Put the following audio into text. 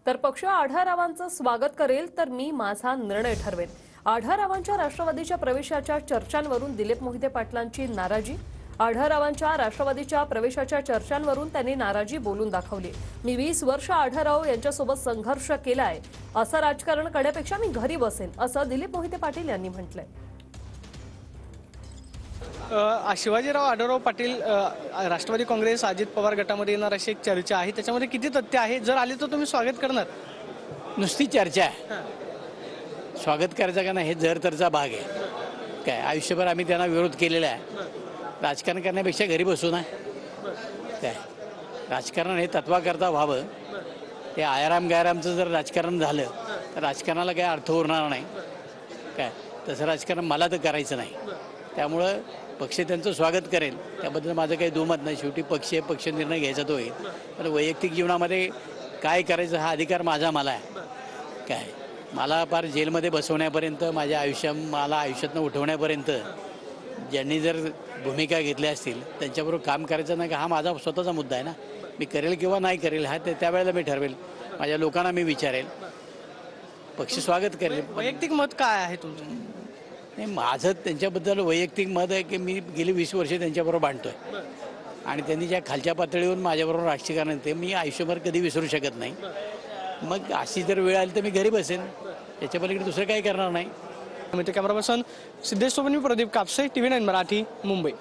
तर पक्ष आढळरावांचं स्वागत करेल तर मी माझा निर्णय ठरवेन। आढळरावांच्या राष्ट्रवादीच्या प्रवेशाच्या चर्चांवरून दिलीप मोहिते पाटलांची नाराजी। आढळरावांच्या राष्ट्रवादीच्या प्रवेशाच्या चर्चांवरून त्यांनी नाराजी बोलून दाखवली। मी 20 वर्ष आढळराव यांच्यासोबत संघर्ष केलाय, असं राजकारण करण्यापेक्षा मी घरी बसेन, असं दिलीप मोहिते पाटील यांनी म्हटलंय। शिवाजीराव आढळराव पाटील राष्ट्रवादी काँग्रेस अजित पवार गटामध्ये येणार अशी एक चर्चा आहे, त्याच्यामध्ये किती तथ्य आहे? जर आले तर तुम्ही स्वागत करणार? नुसती चर्चा आहे, स्वागत करायचं का नाही हे जर तरचा भाग आहे। काय आयुष्यभर आम्ही त्यांना विरोध केलेला आहे। राजकारण करण्यापेक्षा घरी बसू ना, काय राजकारण हे तत्वाकरता व्हावं। हे आयाराम गायरामचं जर राजकारण झालं तर राजकारणाला काय अर्थ उरणार नाही। काय तसं राजकारण मला तर करायचं नाही, त्यामुळं पक्ष त्यांचं स्वागत करेल, त्याबद्दल माझं काही दुमत नाही। शेवटी पक्ष निर्णय घ्यायचा तो होईल, पण वैयक्तिक जीवनामध्ये काय करायचं हा अधिकार मला आहे। काय मला फार जेलमध्ये बसवण्यापर्यंत, मला आयुष्यातनं उठवण्यापर्यंत ज्यांनी जर भूमिका घेतल्या असतील त्यांच्याबरोबर काम करायचं नाही का, हा माझा स्वतःचा मुद्दा आहे ना। मी करेल किंवा नाही करेल हा त्यावेळेला मी ठरवेल, माझ्या लोकांना मी विचारेल, पक्ष स्वागत करेल। वैयक्तिक मत काय आहे तुमचं? नाही, माझं त्यांच्याबद्दल वैयक्तिक मत आहे की मी गेली 20 वर्ष त्यांच्याबरोबर भांडतोय आणि त्यांनी ज्या खालच्या पातळीवरून माझ्याबरोबर राजकारण ते मी आयुष्यभर कधी विसरू शकत नाही। मग अशी जर वेळ आली तर मी घरी बसेन, त्याच्या पलीकडे दुसरं काही करणार नाही। कॅमेरा पर्सन सिद्धेश सोबत मी प्रदीप कापसे, TV9 मराठी, मुंबई।